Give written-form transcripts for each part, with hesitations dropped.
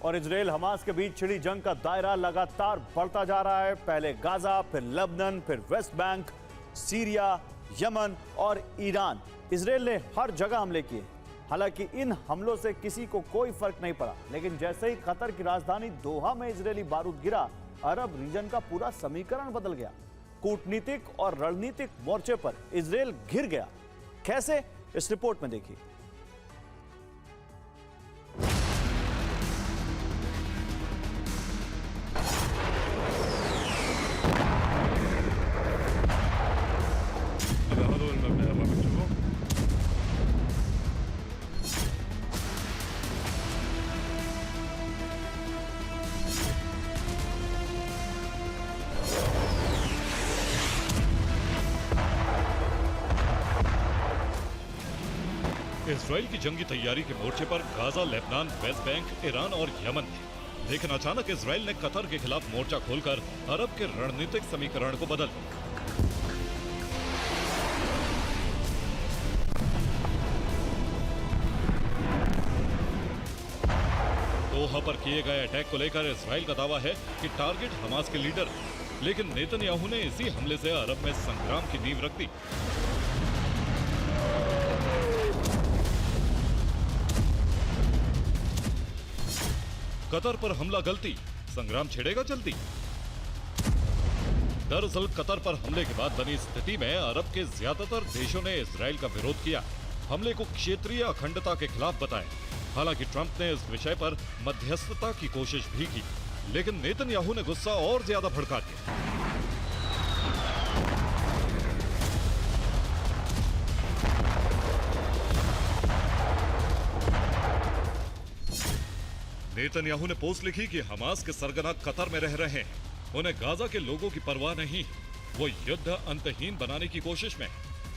और Israel Hamas के बीच छिड़ी जंग का दायरा लगातार बढ़ता जा रहा है। पहले गाजा, फिर लेबनान, फिर वेस्ट बैंक, सीरिया, यमन और ईरान। इजराइल ने हर जगह हमले किए। हालांकि इन हमलों से किसी को कोई फर्क नहीं पड़ा, लेकिन जैसे ही कतर की राजधानी दोहा में इजरायली बारूद गिरा, अरब रीजन का पूरा समीकरण बदल गया। कूटनीतिक और रणनीतिक मोर्चे पर इजराइल घिर गया। कैसे, इस रिपोर्ट में देखिए। इजराइल की जंगी तैयारी के मोर्चे पर Gaza, Lebanon, West Bank, Iran और यमन थे। लेकिन अचानक इजराइल ने कतर के खिलाफ मोर्चा खोलकर अरब के रणनीतिक समीकरण को बदल दिया। दोहा पर किए गए अटैक को लेकर इजराइल का दावा है कि टारगेट हमास के लीडर, लेकिन नेतन्याहू ने इसी हमले से अरब में संग्राम की नींव रख दी। कतर पर हमला गलती, संग्राम छिड़ेगा जल्दी। दरअसल कतर पर हमले के बाद बनी स्थिति में अरब के ज्यादातर देशों ने इजराइल का विरोध किया, हमले को क्षेत्रीय अखंडता के खिलाफ बताया। हालांकि ट्रंप ने इस विषय पर मध्यस्थता की कोशिश भी की, लेकिन नेतन्याहू ने गुस्सा और ज्यादा भड़का दिया। नेतन्याहू ने पोस्ट लिखी कि हमास के सरगना कतर में रह रहे हैं, उन्हें गाजा के लोगों की परवाह नहीं, वो युद्ध अंतहीन बनाने की कोशिश में।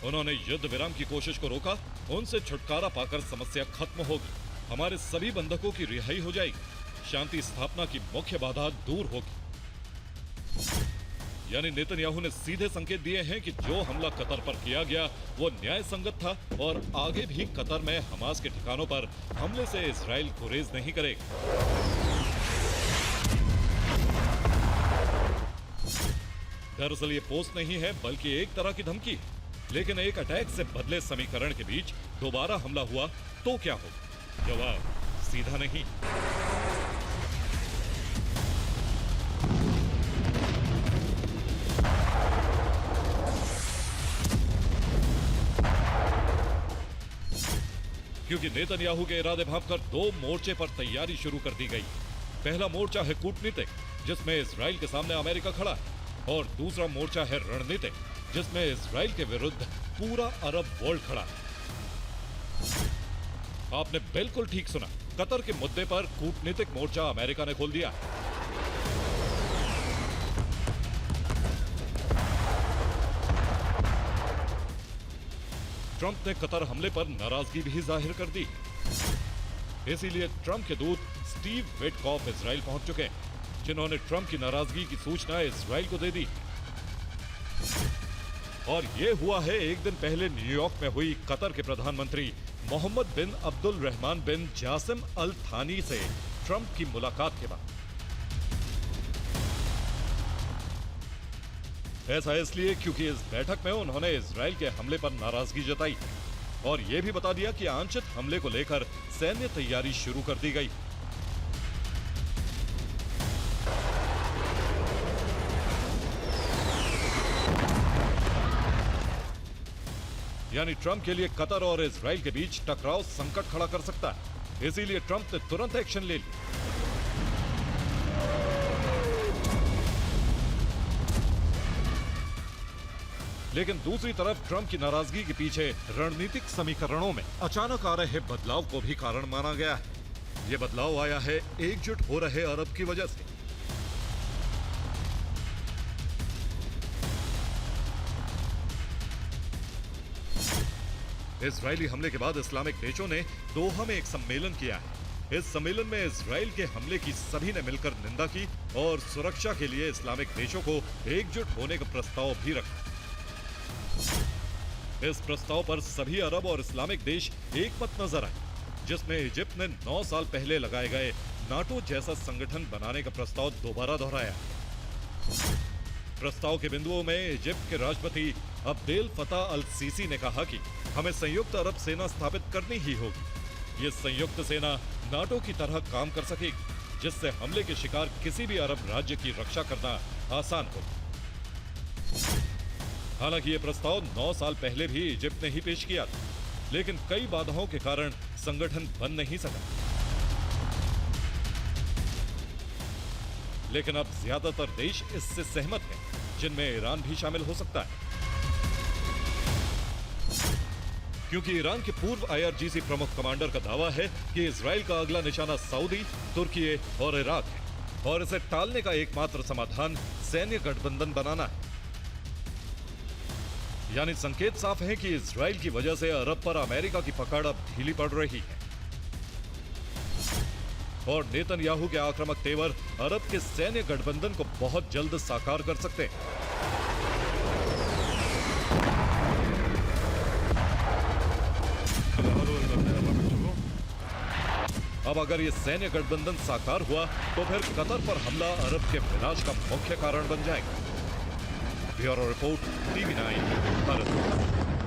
उन्होंने युद्ध विराम की कोशिश को रोका, उनसे छुटकारा पाकर समस्या खत्म होगी, हमारे सभी बंधकों की रिहाई हो जाएगी, शांति स्थापना की मुख्य बाधा दूर होगी। यानी नेतन्याहू ने सीधे संकेत दिए हैं कि जो हमला कतर पर किया गया वो न्याय संगत था और आगे भी कतर में हमास के ठिकानों पर हमले से इजराइल गुरेज नहीं करेगा। दरअसल ये पोस्ट नहीं है, बल्कि एक तरह की धमकी। लेकिन एक अटैक से बदले समीकरण के बीच दोबारा हमला हुआ तो क्या होगा? जवाब सीधा नहीं। क्योंकि नेतन्याहू के इरादे भांपकर दो मोर्चे पर तैयारी शुरू कर दी गई। पहला मोर्चा है कूटनीतिक, जिसमें इजराइल के सामने अमेरिका खड़ा है, और दूसरा मोर्चा है रणनीतिक, जिसमें इजराइल के विरुद्ध पूरा अरब वर्ल्ड खड़ा है। आपने बिल्कुल ठीक सुना, कतर के मुद्दे पर कूटनीतिक मोर्चा अमेरिका ने खोल दिया। ट्रंप ने कतर हमले पर नाराजगी भी जाहिर कर दी। इसीलिए ट्रंप के दूत स्टीव विटकॉफ इजराइल पहुंच चुके हैं, जिन्होंने ट्रंप की नाराजगी की सूचना इजराइल को दे दी। और ये हुआ है एक दिन पहले न्यूयॉर्क में हुई कतर के प्रधानमंत्री मोहम्मद बिन अब्दुल रहमान बिन जासिम अल थानी से ट्रंप की मुलाकात के बाद। ऐसा इसलिए क्योंकि इस बैठक में उन्होंने इजराइल के हमले पर नाराजगी जताई और यह भी बता दिया कि आंशिक हमले को लेकर सैन्य तैयारी शुरू कर दी गई। यानी ट्रंप के लिए कतर और इजराइल के बीच टकराव संकट खड़ा कर सकता है। इसीलिए ट्रंप ने तुरंत एक्शन ले लिया। लेकिन दूसरी तरफ ट्रंप की नाराजगी के पीछे रणनीतिक समीकरणों में अचानक आ रहे बदलाव को भी कारण माना गया है। यह बदलाव आया है एकजुट हो रहे अरब की वजह से। इजरायली हमले के बाद इस्लामिक देशों ने दोहा में एक सम्मेलन किया है। इस सम्मेलन में इजराइल के हमले की सभी ने मिलकर निंदा की और सुरक्षा के लिए इस्लामिक देशों को एकजुट होने का प्रस्ताव भी रखा। इस प्रस्ताव पर सभी अरब और इस्लामिक देश एक मत नजर आए, जिसमें इजिप्ट ने 9 साल पहले लगाए गए नाटो जैसा संगठन बनाने का प्रस्ताव दोबारा दोहराया। प्रस्ताव के बिंदुओं में इजिप्ट के राष्ट्रपति अब्देल फताह अल सीसी ने कहा कि हमें संयुक्त अरब सेना स्थापित करनी ही होगी। ये संयुक्त सेना नाटो की तरह काम कर सकेगी, जिससे हमले के शिकार किसी भी अरब राज्य की रक्षा करना आसान हो। हालांकि यह प्रस्ताव 9 साल पहले भी इजिप्ट ने ही पेश किया था, लेकिन कई बाधाओं के कारण संगठन बन नहीं सका। लेकिन अब ज्यादातर देश इससे सहमत हैं, जिनमें ईरान भी शामिल हो सकता है, क्योंकि ईरान के पूर्व IRGC प्रमुख कमांडर का दावा है कि इजराइल का अगला निशाना सऊदी, तुर्की और इराक है और इसे टालने का एकमात्र समाधान सैन्य गठबंधन बनाना है। यानी संकेत साफ है कि इजराइल की वजह से अरब पर अमेरिका की पकड़ अब ढीली पड़ रही है और नेतन्याहू के आक्रामक तेवर अरब के सैन्य गठबंधन को बहुत जल्द साकार कर सकते हैं। अब अगर ये सैन्य गठबंधन साकार हुआ तो फिर कतर पर हमला अरब के विनाश का मुख्य कारण बन जाएगा। Bureau report, TV9 Bharat.